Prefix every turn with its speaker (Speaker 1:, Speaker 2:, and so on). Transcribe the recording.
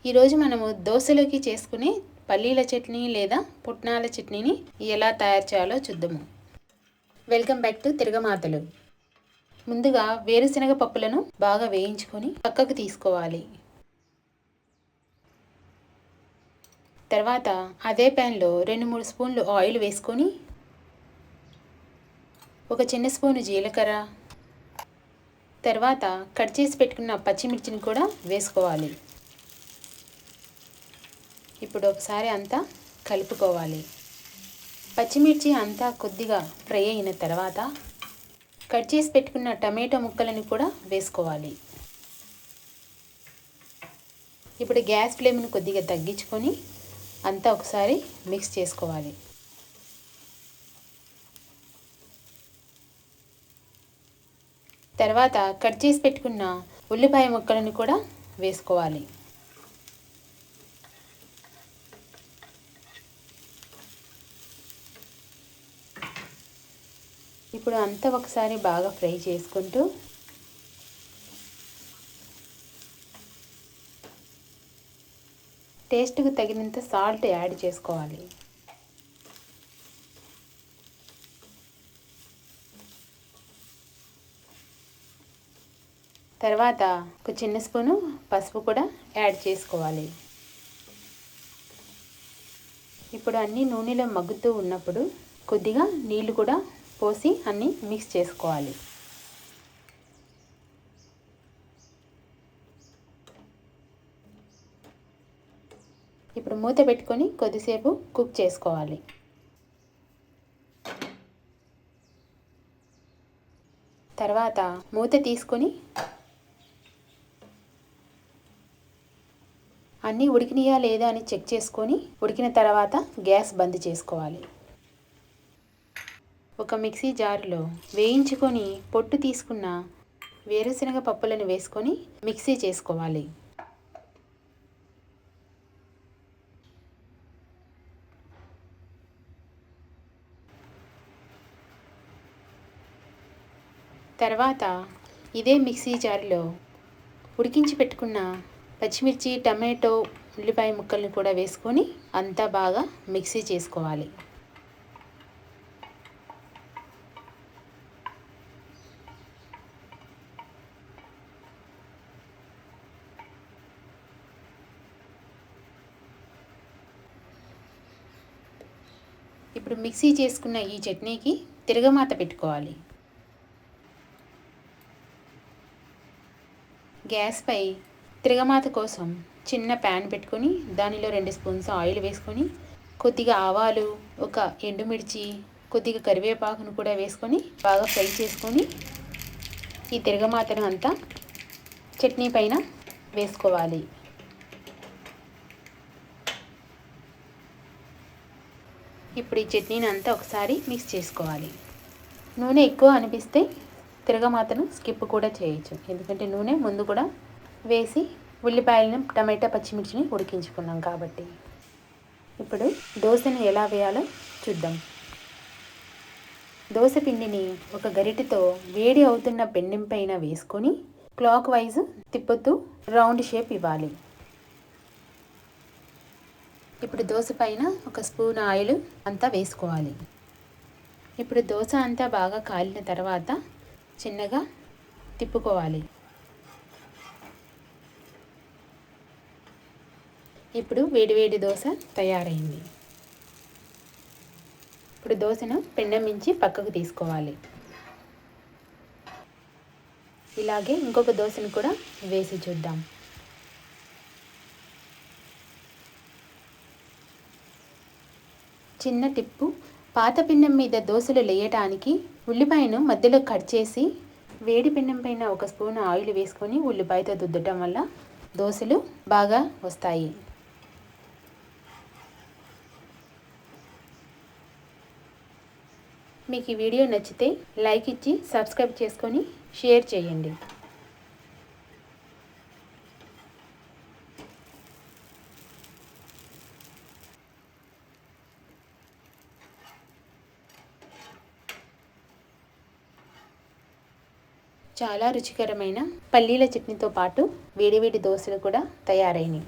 Speaker 1: ఈరోజు మనము దోశలోకి చేసుకునే పల్లీల చట్నీ లేదా పుట్నాల చట్నీని ఎలా తయారు చేయాలో చూద్దాము. Welcome back to Tiragamatalu. ముందుగా వేరుశనగ పప్పులను బాగా వేయించుకొని పక్కకు తీసుకోవాలి. తర్వాత అదే ప్యాన్లో 2-3 స్పూన్లు ఆయిల్ వేసుకొని ఒక చిన్న స్పూను జీలకర్ర, తర్వాత కట్ చేసి పెట్టుకున్న పచ్చిమిర్చిని కూడా వేసుకోవాలి. ఇప్పుడు ఒకసారి అంతా కలుపుకోవాలి. పచ్చిమిర్చి అంతా కొద్దిగా ఫ్రై అయిన తర్వాత కట్ చేసి పెట్టుకున్న టమాటో ముక్కలను కూడా వేసుకోవాలి. ఇప్పుడు గ్యాస్ ఫ్లేమ్ను కొద్దిగా తగ్గించుకొని అంతా ఒకసారి మిక్స్ చేసుకోవాలి. తర్వాత కట్ చేసి పెట్టుకున్న ఉల్లిపాయ ముక్కలను కూడా వేసుకోవాలి. ఇప్పుడు అంతా ఒకసారి బాగా ఫ్రై చేసుకుంటూ టేస్ట్కు తగినంత సాల్ట్ యాడ్ చేసుకోవాలి. తర్వాత ఒక చిన్న స్పూను పసుపు కూడా యాడ్ చేసుకోవాలి. ఇప్పుడు అన్నీ నూనెలో మగ్గుతూ ఉన్నప్పుడు కొద్దిగా నీళ్లు కూడా పోసి అన్నీ మిక్స్ చేసుకోవాలి. ఇప్పుడు మూత పెట్టుకొని కొద్దిసేపు కుక్ చేసుకోవాలి. తర్వాత మూత తీసుకొని అన్నీ ఉడికినాయా లేదా అని చెక్ చేసుకొని ఉడికిన తర్వాత గ్యాస్ బంద్ చేసుకోవాలి. ఒక మిక్సీ జారులో వేయించుకొని పొట్టు తీసుకున్న వేరుశనగ పప్పులను వేసుకొని మిక్సీ చేసుకోవాలి. తర్వాత ఇదే మిక్సీ జారులో ఉడికించి పెట్టుకున్న పచ్చిమిర్చి, టమాటో, ఉల్లిపాయ ముక్కలను కూడా వేసుకొని అంతా బాగా మిక్సీ చేసుకోవాలి. ఇప్పుడు మిక్సీ చేసుకున్న ఈ చట్నీకి తిరగమాత పెట్టుకోవాలి. గ్యాస్పై తిరగమాత కోసం చిన్న ప్యాన్ పెట్టుకొని దానిలో 2 స్పూన్స్ ఆయిల్ వేసుకొని కొద్దిగా ఆవాలు, ఒక ఎండుమిర్చి, కొద్దిగా కరివేపాకును కూడా వేసుకొని బాగా ఫ్రై చేసుకొని ఈ తిరగమాతను అంతా చట్నీ పైన వేసుకోవాలి. ఇప్పుడు ఈ చట్నీని అంతా ఒకసారి మిక్స్ చేసుకోవాలి. నూనె ఎక్కువ అనిపిస్తే తిరగమాతను స్కిప్ కూడా చేయొచ్చు, ఎందుకంటే నూనె ముందు కూడా వేసి ఉల్లిపాయలను, టమాటా, పచ్చిమిర్చిని ఉడికించుకున్నాం కాబట్టి. ఇప్పుడు దోశను ఎలా వేయాలో చూద్దాం. దోశ పిండిని ఒక గరిటెతో వేడి అవుతున్న పెండెం పైన వేసుకొని క్లాక్ వైజ్ తిప్పుతూ రౌండ్ షేప్ ఇవ్వాలి. ఇప్పుడు దోశ పైన ఒక స్పూన్ ఆయిల్ అంతా వేసుకోవాలి. ఇప్పుడు దోశ అంతా బాగా కాలిన తర్వాత చిన్నగా తిప్పుకోవాలి. ఇప్పుడు వేడివేడి దోశ తయారైంది. ఇప్పుడు దోశను పెండెం మించి పక్కకు తీసుకోవాలి. ఇలాగే ఇంకొక దోశను కూడా వేసి చూద్దాం. చిన్న టిప్పు, పాత పిండం మీద దోశలు లేయటానికి ఉల్లిపాయను మధ్యలో కట్ చేసి వేడి పిండం పైన ఒక స్పూన్ ఆయిల్ వేసుకొని ఉల్లిపాయతో దుద్దటం వల్ల దోశలు బాగా వస్తాయి. మీకు ఈ వీడియో నచ్చితే లైక్ ఇచ్చి సబ్స్క్రైబ్ చేసుకొని షేర్ చేయండి. చాలా రుచికరమైన పల్లీల చట్నీతో పాటు వేడివేడి దోశలు కూడా తయారైనవి.